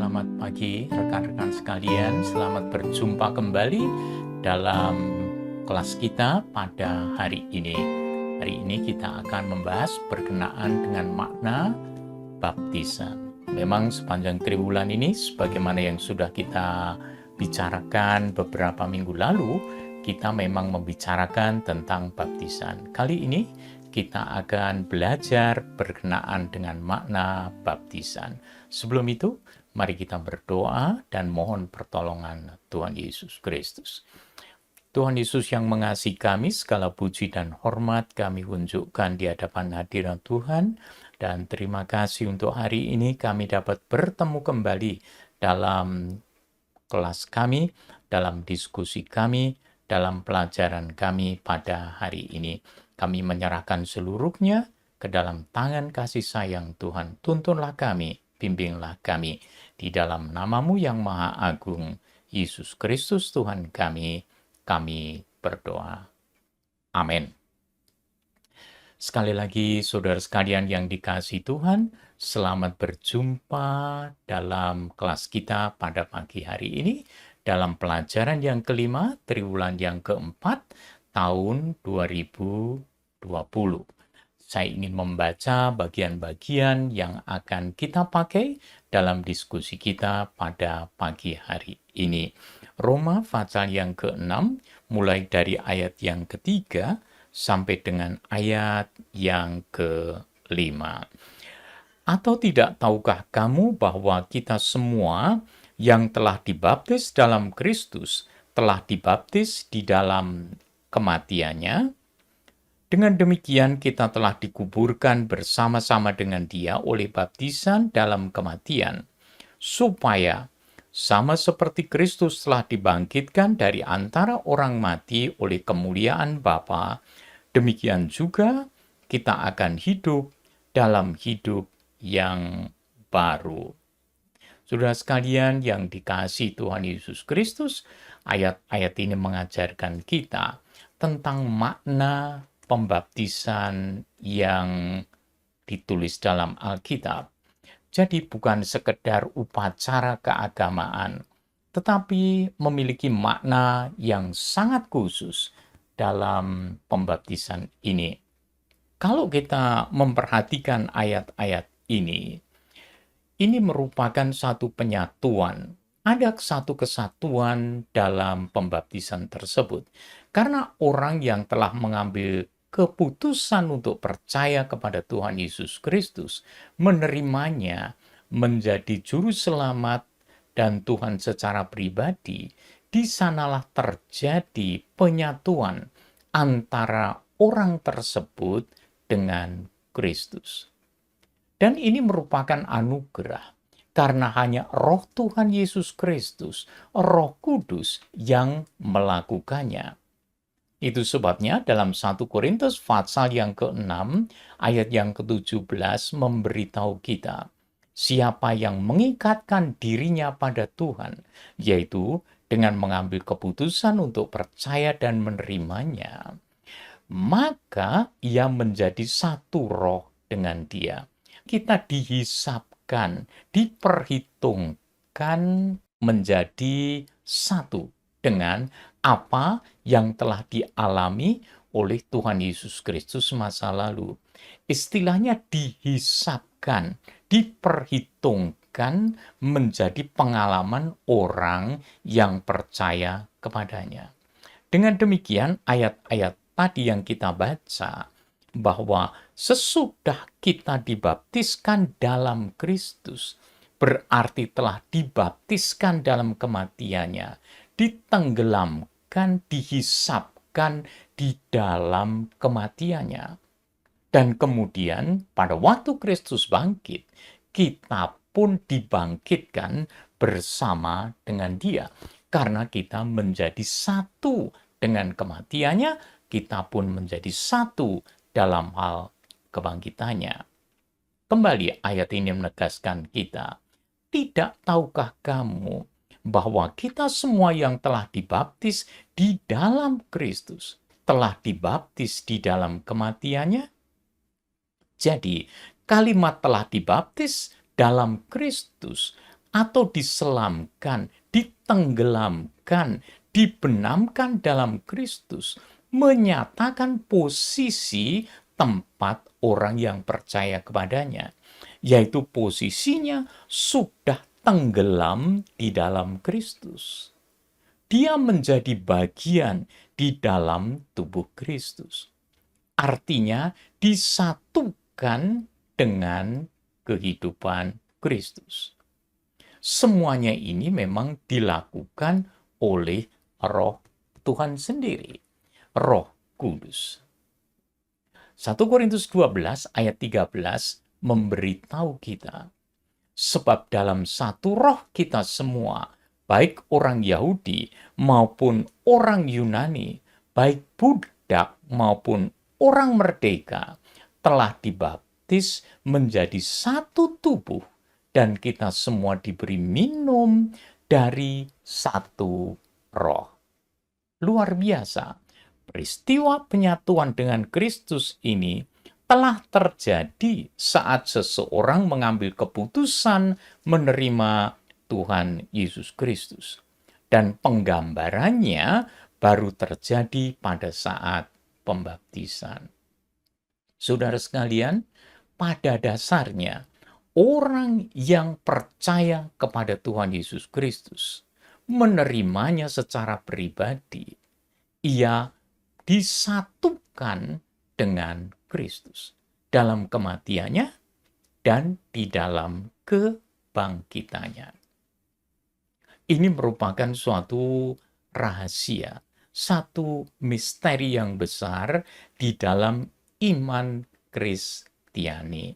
Selamat pagi rekan-rekan sekalian, selamat berjumpa kembali dalam kelas kita pada hari ini. Hari ini kita akan membahas berkenaan dengan makna baptisan. Memang sepanjang triwulan ini, sebagaimana yang sudah kita bicarakan beberapa minggu lalu, kita memang membicarakan tentang baptisan. Kali ini kita akan belajar berkenaan dengan makna baptisan. Sebelum itu, mari kita berdoa dan mohon pertolongan Tuhan Yesus Kristus. Tuhan Yesus yang mengasihi kami, segala puji dan hormat kami unjukkan di hadapan hadirat Tuhan. Dan terima kasih untuk hari ini kami dapat bertemu kembali dalam kelas kami, dalam diskusi kami, dalam pelajaran kami pada hari ini. Kami menyerahkan seluruhnya ke dalam tangan kasih sayang Tuhan. Tuntunlah kami, bimbinglah kami. Di dalam nama-Mu yang Maha Agung, Yesus Kristus Tuhan kami berdoa. Amin. Sekali lagi, saudara sekalian yang dikasihi Tuhan, selamat berjumpa dalam kelas kita pada pagi hari ini, dalam pelajaran yang kelima, triwulan yang keempat, tahun 2020. Saya ingin membaca bagian-bagian yang akan kita pakai dalam diskusi kita pada pagi hari ini. Roma pasal yang ke-6, mulai dari ayat yang ketiga sampai dengan ayat yang ke-5. Atau tidak tahukah kamu bahwa kita semua yang telah dibaptis dalam Kristus telah dibaptis di dalam kematiannya? Dengan demikian kita telah dikuburkan bersama-sama dengan Dia oleh baptisan dalam kematian, supaya sama seperti Kristus telah dibangkitkan dari antara orang mati oleh kemuliaan Bapa, demikian juga kita akan hidup dalam hidup yang baru. Saudara sekalian yang dikasihi Tuhan Yesus Kristus, ayat-ayat ini mengajarkan kita tentang makna pembaptisan yang ditulis dalam Alkitab. Jadi bukan sekedar upacara keagamaan, tetapi memiliki makna yang sangat khusus dalam pembaptisan ini. Kalau kita memperhatikan ayat-ayat ini merupakan satu penyatuan. Ada satu kesatuan dalam pembaptisan tersebut. Karena orang yang telah mengambil keputusan untuk percaya kepada Tuhan Yesus Kristus, menerimanya menjadi juru selamat dan Tuhan secara pribadi, di sanalah terjadi penyatuan antara orang tersebut dengan Kristus. Dan ini merupakan anugerah, karena hanya Roh Tuhan Yesus Kristus, Roh Kudus yang melakukannya. Itu sebabnya dalam 1 Korintus pasal yang ke-6, ayat yang ke-17 memberitahu kita, siapa yang mengikatkan dirinya pada Tuhan, yaitu dengan mengambil keputusan untuk percaya dan menerimanya, maka ia menjadi satu roh dengan Dia. Kita dihisapkan, diperhitungkan menjadi satu dengan apa yang telah dialami oleh Tuhan Yesus Kristus masa lalu. Istilahnya dihisapkan, diperhitungkan menjadi pengalaman orang yang percaya kepadanya. Dengan demikian, ayat-ayat tadi yang kita baca, bahwa sesudah kita dibaptiskan dalam Kristus, berarti telah dibaptiskan dalam kematiannya, ditenggelamkan, dihisapkan di dalam kematiannya. Dan kemudian pada waktu Kristus bangkit, kita pun dibangkitkan bersama dengan Dia. Karena kita menjadi satu dengan kematiannya, kita pun menjadi satu dalam hal kebangkitannya. Kembali ayat ini menegaskan kita, tidak tahukah kamu bahwa kita semua yang telah dibaptis di dalam Kristus, telah dibaptis di dalam kematiannya? Jadi, kalimat telah dibaptis dalam Kristus atau diselamkan, ditenggelamkan, dibenamkan dalam Kristus, menyatakan posisi tempat orang yang percaya kepadanya, yaitu posisinya sudah tenggelam di dalam Kristus. Dia menjadi bagian di dalam tubuh Kristus. Artinya disatukan dengan kehidupan Kristus. Semuanya ini memang dilakukan oleh Roh Tuhan sendiri, Roh Kudus. 1 Korintus 12 ayat 13 memberitahu kita, sebab dalam satu roh kita semua, baik orang Yahudi maupun orang Yunani, baik budak maupun orang merdeka, telah dibaptis menjadi satu tubuh, dan kita semua diberi minum dari satu roh. Luar biasa. Peristiwa penyatuan dengan Kristus ini telah terjadi saat seseorang mengambil keputusan menerima Tuhan Yesus Kristus. Dan penggambarannya baru terjadi pada saat pembaptisan. Saudara sekalian, pada dasarnya orang yang percaya kepada Tuhan Yesus Kristus, menerimanya secara pribadi, ia disatukan dengan Kristus dalam kematiannya dan di dalam kebangkitannya. Ini merupakan suatu rahasia, satu misteri yang besar di dalam iman Kristiani.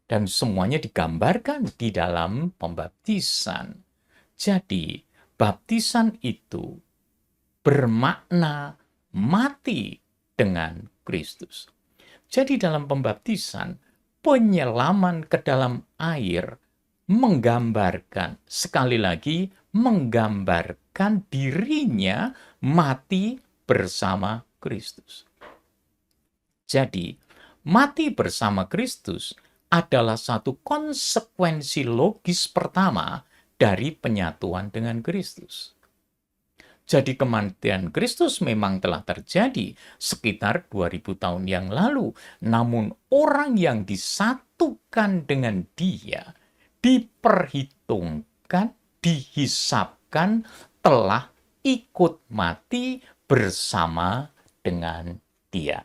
Dan semuanya digambarkan di dalam pembaptisan. Jadi, baptisan itu bermakna mati dengan Kristus. Jadi dalam pembaptisan, penyelaman ke dalam air menggambarkan, sekali lagi, menggambarkan dirinya mati bersama Kristus. Jadi, mati bersama Kristus adalah satu konsekuensi logis pertama dari penyatuan dengan Kristus. Jadi kematian Kristus memang telah terjadi sekitar 2000 tahun yang lalu. Namun orang yang disatukan dengan Dia, diperhitungkan, dihisapkan, telah ikut mati bersama dengan Dia.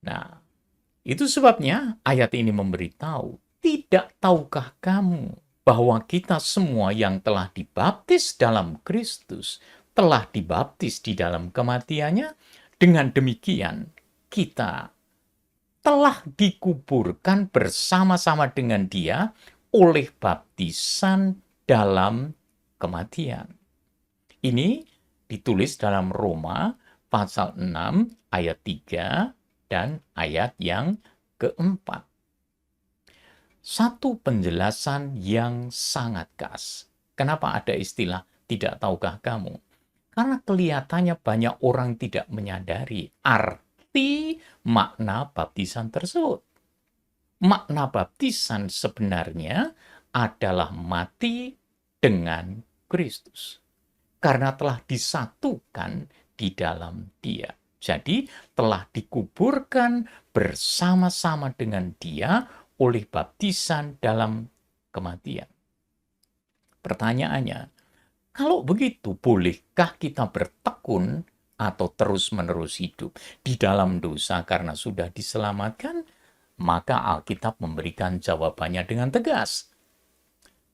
Nah, itu sebabnya ayat ini memberitahu, tidak tahukah kamu bahwa kita semua yang telah dibaptis dalam Kristus, telah dibaptis di dalam kematiannya? Dengan demikian, kita telah dikuburkan bersama-sama dengan Dia oleh baptisan dalam kematian. Ini ditulis dalam Roma pasal 6 ayat 3 dan ayat yang keempat. Satu penjelasan yang sangat khas. Kenapa ada istilah tidak tahukah kamu? Karena kelihatannya banyak orang tidak menyadari arti makna baptisan tersebut. Makna baptisan sebenarnya adalah mati dengan Kristus. Karena telah disatukan di dalam Dia. Jadi telah dikuburkan bersama-sama dengan Dia oleh baptisan dalam kematian. Pertanyaannya, kalau begitu, bolehkah kita bertekun atau terus-menerus hidup di dalam dosa karena sudah diselamatkan? Maka Alkitab memberikan jawabannya dengan tegas.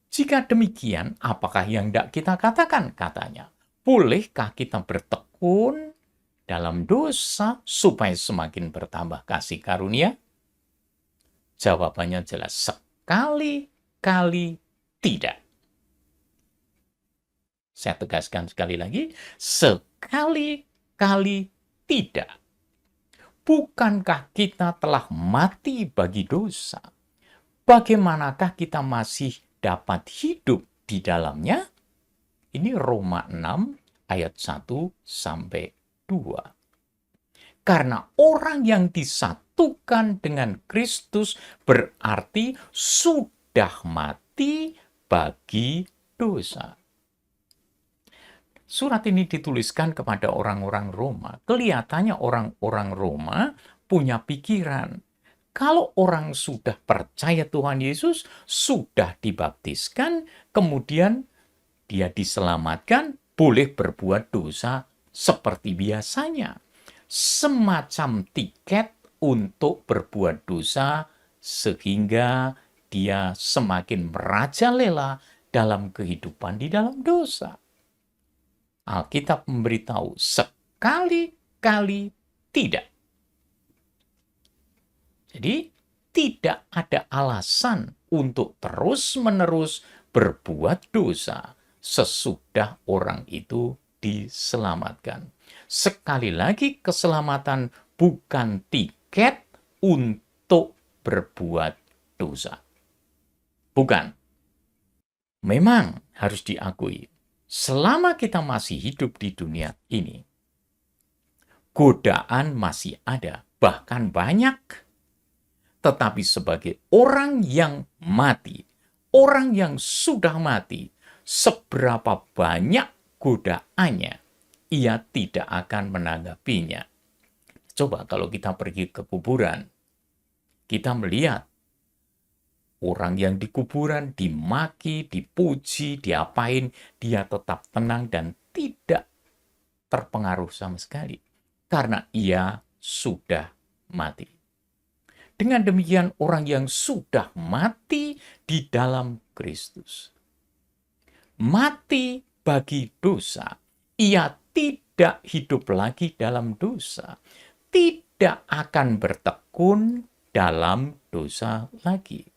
Jika demikian, apakah yang tidak kita katakan? Katanya, bolehkah kita bertekun dalam dosa supaya semakin bertambah kasih karunia? Jawabannya jelas, sekali-kali tidak. Saya tegaskan sekali lagi, sekali-kali tidak. Bukankah kita telah mati bagi dosa? Bagaimanakah kita masih dapat hidup di dalamnya? Ini Roma 6 ayat 1 sampai 2. Karena orang yang disatukan dengan Kristus berarti sudah sudah mati bagi dosa. Surat ini dituliskan kepada orang-orang Roma. Kelihatannya orang-orang Roma punya pikiran, kalau orang sudah percaya Tuhan Yesus, sudah dibaptiskan, kemudian dia diselamatkan, boleh berbuat dosa seperti biasanya. Semacam tiket untuk berbuat dosa sehingga dia semakin merajalela dalam kehidupan di dalam dosa. Alkitab memberitahu sekali-kali tidak. Jadi, tidak ada alasan untuk terus-menerus berbuat dosa sesudah orang itu diselamatkan. Sekali lagi, keselamatan bukan tiket untuk berbuat dosa. Bukan. Memang harus diakui, selama kita masih hidup di dunia ini, godaan masih ada, bahkan banyak. Tetapi sebagai orang yang mati, orang yang sudah mati, seberapa banyak godaannya, ia tidak akan menanggapinya. Coba kalau kita pergi ke kuburan, kita melihat orang yang di kuburan dimaki, dipuji, diapain, dia tetap tenang dan tidak terpengaruh sama sekali. Karena ia sudah mati. Dengan demikian orang yang sudah mati di dalam Kristus, mati bagi dosa, ia tidak hidup lagi dalam dosa, tidak akan bertekun dalam dosa lagi.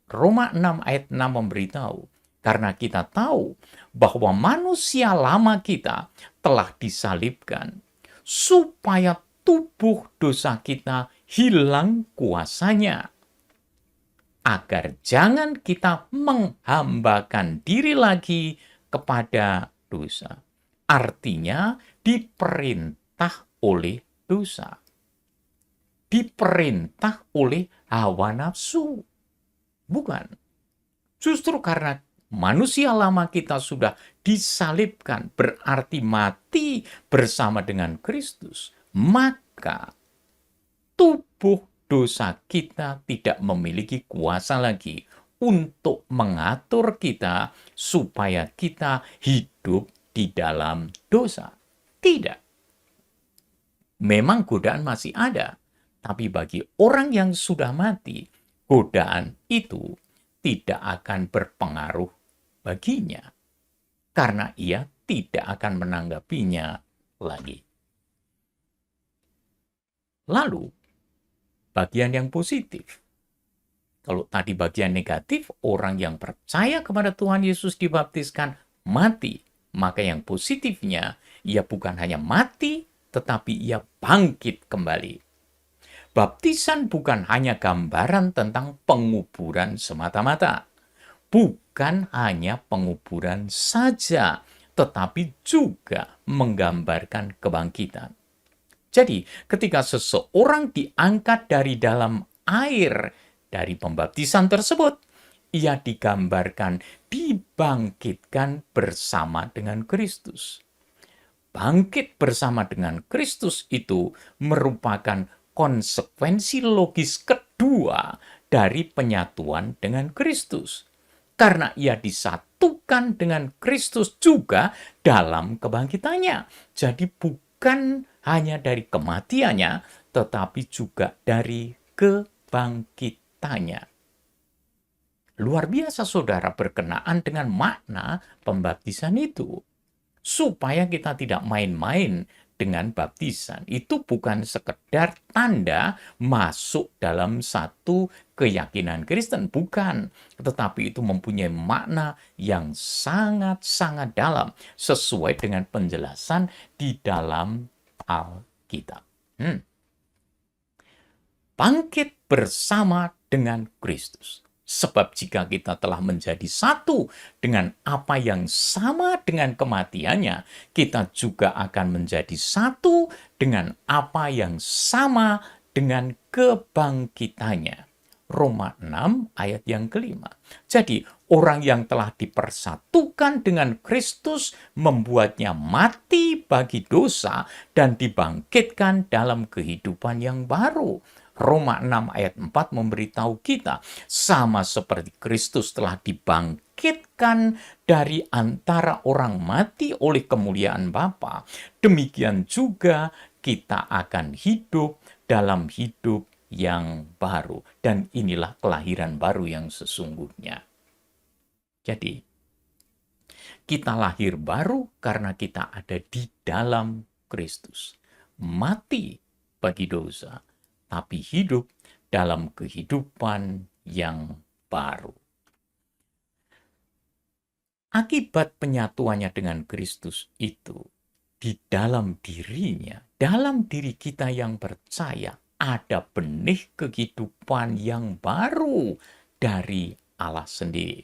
Roma 6 ayat 6 memberitahu, karena kita tahu bahwa manusia lama kita telah disalibkan, supaya tubuh dosa kita hilang kuasanya, agar jangan kita menghambakan diri lagi kepada dosa. Artinya diperintah oleh dosa. Diperintah oleh hawa nafsu. Bukan. Justru karena manusia lama kita sudah disalibkan, berarti mati bersama dengan Kristus, maka tubuh dosa kita tidak memiliki kuasa lagi untuk mengatur kita supaya kita hidup di dalam dosa. Tidak. Memang godaan masih ada, tapi bagi orang yang sudah mati, godaan itu tidak akan berpengaruh baginya karena ia tidak akan menanggapinya lagi. Lalu, bagian yang positif. Kalau tadi bagian negatif, orang yang percaya kepada Tuhan Yesus dibaptiskan mati. Maka yang positifnya, ia bukan hanya mati, tetapi ia bangkit kembali. Baptisan bukan hanya gambaran tentang penguburan semata-mata. Bukan hanya penguburan saja, tetapi juga menggambarkan kebangkitan. Jadi, ketika seseorang diangkat dari dalam air dari pembaptisan tersebut, ia digambarkan dibangkitkan bersama dengan Kristus. Bangkit bersama dengan Kristus itu merupakan konsekuensi logis kedua dari penyatuan dengan Kristus. Karena ia disatukan dengan Kristus juga dalam kebangkitannya. Jadi bukan hanya dari kematiannya, tetapi juga dari kebangkitannya. Luar biasa saudara berkenaan dengan makna pembaptisan itu. Supaya kita tidak main-main dengan baptisan. Itu bukan sekedar tanda masuk dalam satu keyakinan Kristen. Bukan. Tetapi itu mempunyai makna yang sangat-sangat dalam. Sesuai dengan penjelasan di dalam Alkitab. Bangkit bersama dengan Kristus. Sebab jika kita telah menjadi satu dengan apa yang sama dengan kematiannya, kita juga akan menjadi satu dengan apa yang sama dengan kebangkitannya. Roma 6 ayat yang kelima. Jadi, orang yang telah dipersatukan dengan Kristus membuatnya mati bagi dosa dan dibangkitkan dalam kehidupan yang baru. Roma 6 ayat 4 memberitahu kita, sama seperti Kristus telah dibangkitkan dari antara orang mati oleh kemuliaan Bapa, demikian juga kita akan hidup dalam hidup yang baru. Dan inilah kelahiran baru yang sesungguhnya. Jadi, kita lahir baru karena kita ada di dalam Kristus. Mati bagi dosa, tapi hidup dalam kehidupan yang baru. Akibat penyatuannya dengan Kristus itu, di dalam dirinya, dalam diri kita yang percaya, ada benih kehidupan yang baru dari Allah sendiri.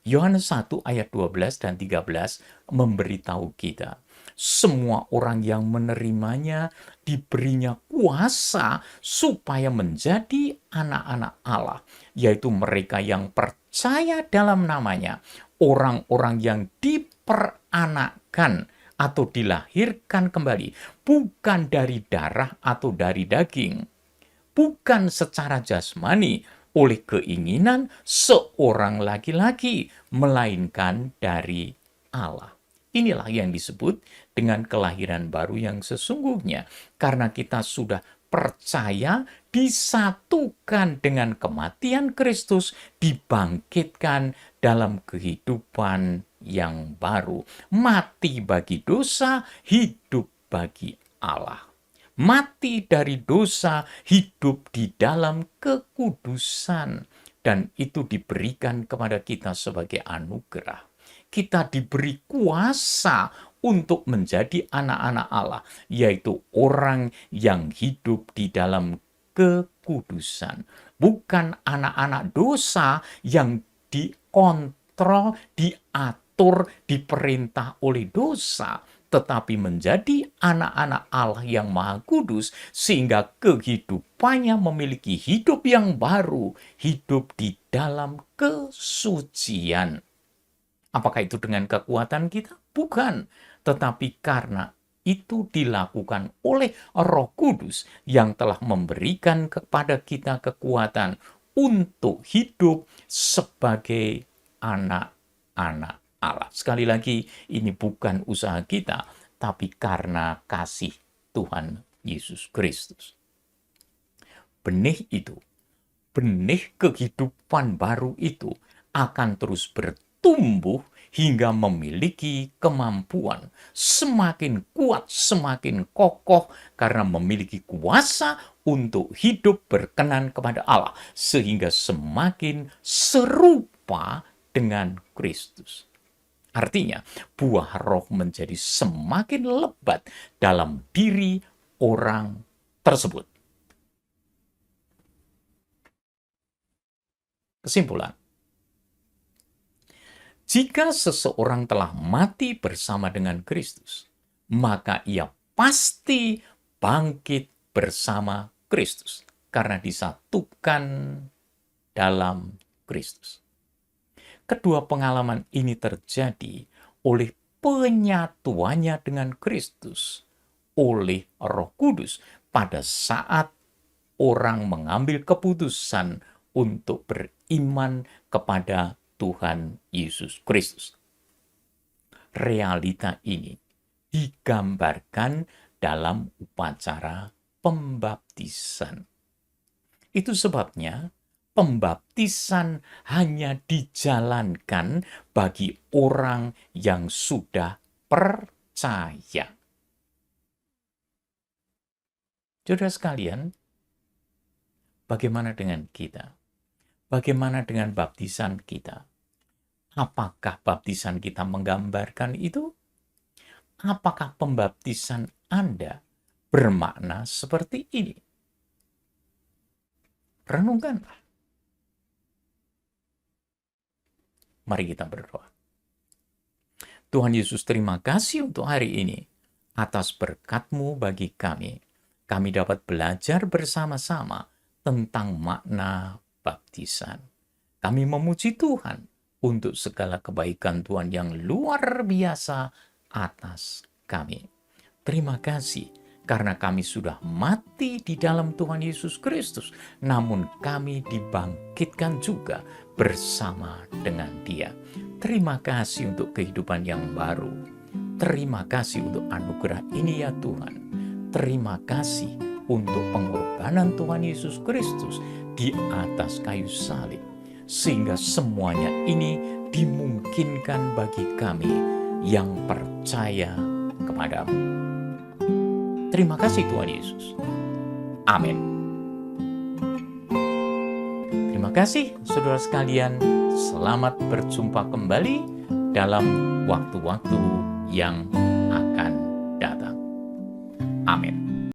Yohanes 1 ayat 12 dan 13 memberitahu kita, semua orang yang menerimanya diberinya kuasa supaya menjadi anak-anak Allah, yaitu mereka yang percaya dalam namanya, orang-orang yang diperanakkan atau dilahirkan kembali, bukan dari darah atau dari daging, bukan secara jasmani, oleh keinginan seorang laki-laki, melainkan dari Allah. Inilah yang disebut dengan kelahiran baru yang sesungguhnya. Karena kita sudah percaya disatukan dengan kematian Kristus, dibangkitkan dalam kehidupan yang baru. Mati bagi dosa, hidup bagi Allah. Mati dari dosa, hidup di dalam kekudusan. Dan itu diberikan kepada kita sebagai anugerah. Kita diberi kuasa untuk menjadi anak-anak Allah, yaitu orang yang hidup di dalam kekudusan. Bukan anak-anak dosa yang dikontrol, diatur, diperintah oleh dosa, tetapi menjadi anak-anak Allah yang Maha Kudus, sehingga kehidupannya memiliki hidup yang baru, hidup di dalam kesucian. Apakah itu dengan kekuatan kita? Bukan, tetapi karena itu dilakukan oleh Roh Kudus yang telah memberikan kepada kita kekuatan untuk hidup sebagai anak-anak Allah. Sekali lagi, ini bukan usaha kita, tapi karena kasih Tuhan Yesus Kristus. Benih itu, benih kehidupan baru itu akan terus bertumbuh hingga memiliki kemampuan semakin kuat, semakin kokoh, karena memiliki kuasa untuk hidup berkenan kepada Allah, sehingga semakin serupa dengan Kristus. Artinya, buah roh menjadi semakin lebat dalam diri orang tersebut. Kesimpulan, jika seseorang telah mati bersama dengan Kristus, maka ia pasti bangkit bersama Kristus karena disatukan dalam Kristus. Kedua pengalaman ini terjadi oleh penyatuannya dengan Kristus oleh Roh Kudus pada saat orang mengambil keputusan untuk beriman kepada Tuhan Yesus Kristus. Realita ini digambarkan dalam upacara pembaptisan. Itu sebabnya pembaptisan hanya dijalankan bagi orang yang sudah percaya. Saudara sekalian, bagaimana dengan kita? Bagaimana dengan baptisan kita? Apakah baptisan kita menggambarkan itu? Apakah pembaptisan Anda bermakna seperti ini? Renungkanlah. Mari kita berdoa. Tuhan Yesus, terima kasih untuk hari ini atas berkat-Mu bagi kami. Kami dapat belajar bersama-sama tentang makna baptisan. Kami memuji Tuhan untuk segala kebaikan Tuhan yang luar biasa atas kami. Terima kasih karena kami sudah mati di dalam Tuhan Yesus Kristus, namun kami dibangkitkan juga bersama dengan Dia. Terima kasih untuk kehidupan yang baru. Terima kasih untuk anugerah ini ya Tuhan. Terima kasih untuk pengorbanan Tuhan Yesus Kristus di atas kayu salib, sehingga semuanya ini dimungkinkan bagi kami yang percaya kepadamu. Terima kasih Tuhan Yesus. Amin. Terima kasih saudara sekalian. Selamat berjumpa kembali dalam waktu-waktu yang akan datang. Amin.